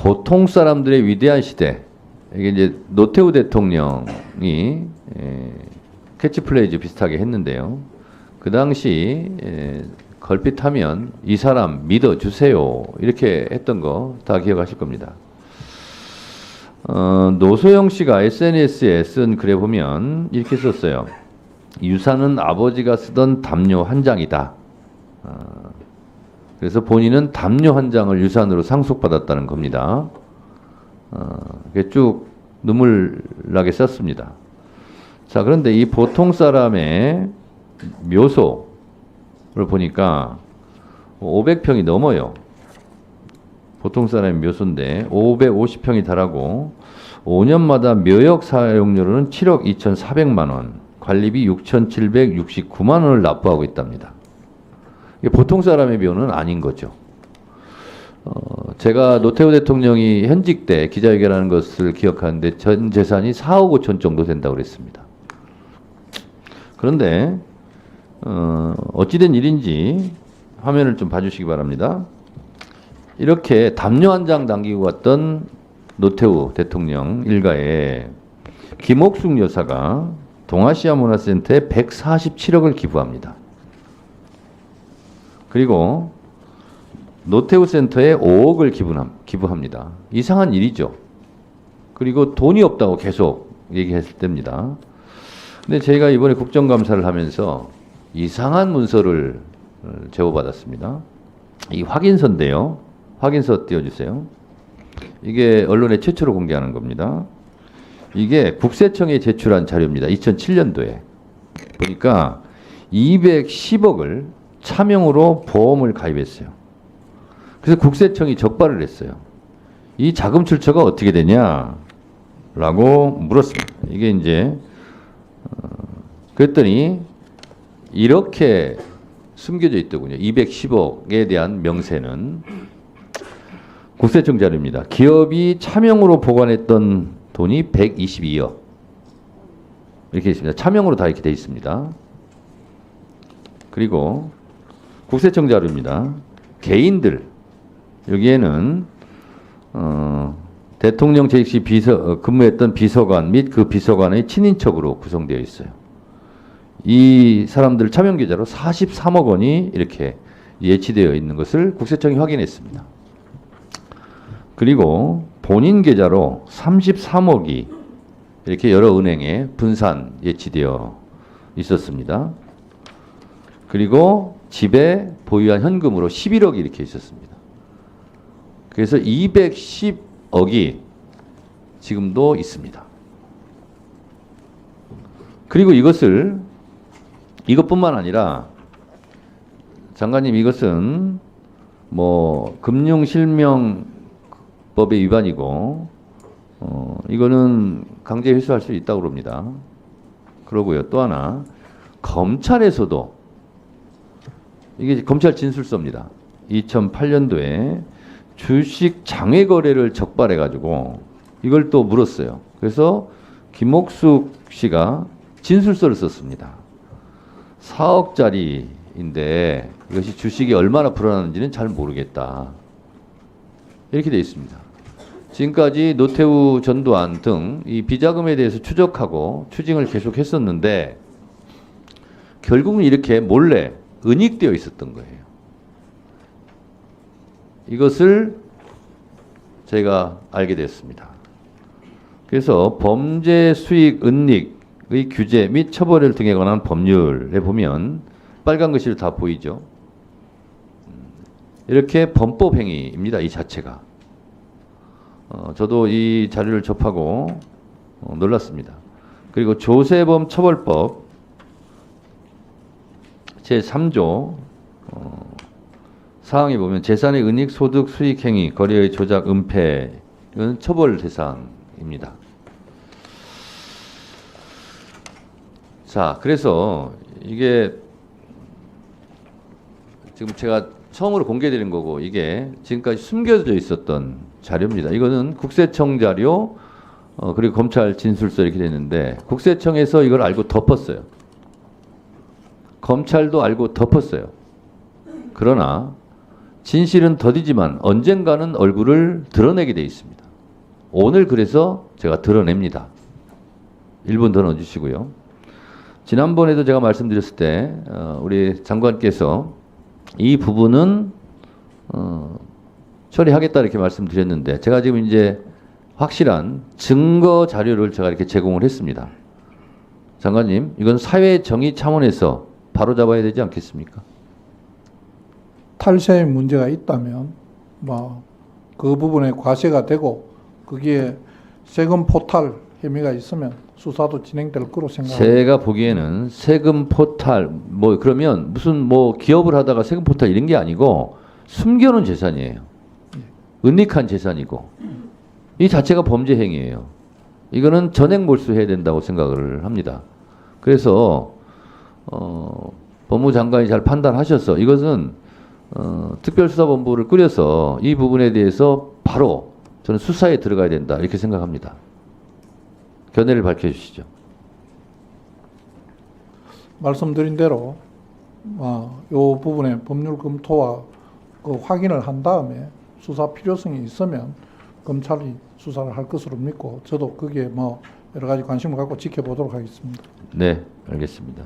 보통 사람들의 위대한 시대. 이게 이제 노태우 대통령이 캐치플레이즈 비슷하게 했는데요. 그 당시 걸핏하면 이 사람 믿어주세요 이렇게 했던 거 다 기억하실 겁니다. 노소영 씨가 SNS에 쓴 글에 보면 이렇게 썼어요. 유산은 아버지가 쓰던 담요 한 장이다. 그래서 본인은 담요 한 장을 유산으로 상속받았다는 겁니다. 쭉 눈물 나게 썼습니다. 자, 그런데 이 보통 사람의 묘소를 보니까 500평이 넘어요. 보통 사람의 묘소인데 550평이 달하고 5년마다 묘역 사용료로는 7억 2,400만 원, 관리비 6,769만 원을 납부하고 있답니다. 이게 보통 사람의 묘는 아닌 거죠. 제가 노태우 대통령이 현직 때 기자회견하는 것을 기억하는데 전 재산이 4억 5천 정도 된다고 그랬습니다. 그런데 어찌된 일인지 화면을 좀 봐주시기 바랍니다. 이렇게 담요 한 장 남기고 갔던 노태우 대통령 일가에 김옥숙 여사가 동아시아 문화센터에 147억을 기부합니다. 그리고 노태우 센터에 5억을 기부합니다. 이상한 일이죠. 그리고 돈이 없다고 계속 얘기했을 때입니다. 근데 저희가 이번에 국정감사를 하면서 이상한 문서를 제보받았습니다. 이 확인서인데요. 확인서 띄워주세요. 이게 언론에 최초로 공개하는 겁니다. 이게 국세청에 제출한 자료입니다. 2007년도에. 보니까 210억을 차명으로 보험을 가입했어요. 그래서 국세청이 적발을 했어요. 이 자금 출처가 어떻게 되냐? 라고 물었습니다. 이게 이제, 그랬더니 이렇게 숨겨져 있더군요. 210억에 대한 명세는 국세청 자료입니다. 기업이 차명으로 보관했던 돈이 122억. 이렇게 있습니다. 차명으로 다 이렇게 돼 있습니다. 그리고 국세청 자료입니다. 개인들, 여기에는 대통령 재직 시 근무했던 비서관 및 그 비서관의 친인척으로 구성되어 있어요. 이 사람들 차명 계좌로 43억 원이 이렇게 예치되어 있는 것을 국세청이 확인했습니다. 그리고 본인 계좌로 33억이 이렇게 여러 은행에 분산 예치되어 있었습니다. 그리고 집에 보유한 현금으로 11억이 이렇게 있었습니다. 그래서 210억이 지금도 있습니다. 그리고 이것뿐만 아니라 장관님, 이것은 뭐 금융실명법의 위반이고 이거는 강제 회수할 수 있다고 그럽니다. 그러고요. 또 하나, 검찰에서도 이게 검찰 진술서입니다. 2008년도에 주식 장외 거래를 적발해 가지고 이걸 또 물었어요. 그래서 김옥숙 씨가 진술서를 썼습니다. 4억짜리인데 이것이 주식이 얼마나 불어나는지는 잘 모르겠다. 이렇게 되어 있습니다. 지금까지 노태우, 전두환 등 이 비자금에 대해서 추적하고 추징을 계속 했었는데 결국은 이렇게 몰래 은닉되어 있었던 거예요. 이것을 제가 알게 됐습니다. 그래서 범죄 수익 은닉의 규제 및 처벌 등에 관한 법률에 보면 빨간 글씨로 다 보이죠. 이렇게 범법 행위입니다. 이 자체가. 저도 이 자료를 접하고 놀랐습니다. 그리고 조세범 처벌법 제3조 사항에 보면 재산의 은닉, 소득, 수익 행위, 거래의 조작, 은폐 이건 처벌 대상입니다. 자, 그래서 이게 지금 제가 처음으로 공개드린 거고 이게 지금까지 숨겨져 있었던 자료입니다. 이거는 국세청 자료 그리고 검찰 진술서 이렇게 됐는데 국세청에서 이걸 알고 덮었어요. 검찰도 알고 덮었어요. 그러나 진실은 더디지만 언젠가는 얼굴을 드러내게 돼 있습니다. 오늘 그래서 제가 드러냅니다. 1분 더 넣어주시고요. 지난번에도 제가 말씀드렸을 때 우리 장관께서 이 부분은 처리하겠다 이렇게 말씀드렸는데 제가 지금 이제 확실한 증거 자료를 제가 이렇게 제공을 했습니다. 장관님, 이건 사회 정의 차원에서 바로 잡아야 되지 않겠습니까? 탈세에 문제가 있다면 뭐 그 부분에 과세가 되고 거기에 세금 포탈 혐의가 있으면 수사도 진행될 거로 생각합니다. 제가 보기에는 세금 포탈 뭐 그러면 무슨 뭐 기업을 하다가 세금 포탈 이런 게 아니고 숨겨놓은 재산이에요. 은닉한 재산이고 이 자체가 범죄 행위예요. 이거는 전액 몰수해야 된다고 생각을 합니다. 그래서 법무장관이 잘 판단하셔서 이것은 특별수사본부를 꾸려서 이 부분에 대해서 바로 저는 수사에 들어가야 된다 이렇게 생각합니다. 견해를 밝혀주시죠. 말씀드린 대로 이 부분에 법률 검토와 그 확인을 한 다음에 수사 필요성이 있으면 검찰이 수사를 할 것으로 믿고 저도 거기에 뭐 여러 가지 관심을 갖고 지켜보도록 하겠습니다. 네, 알겠습니다.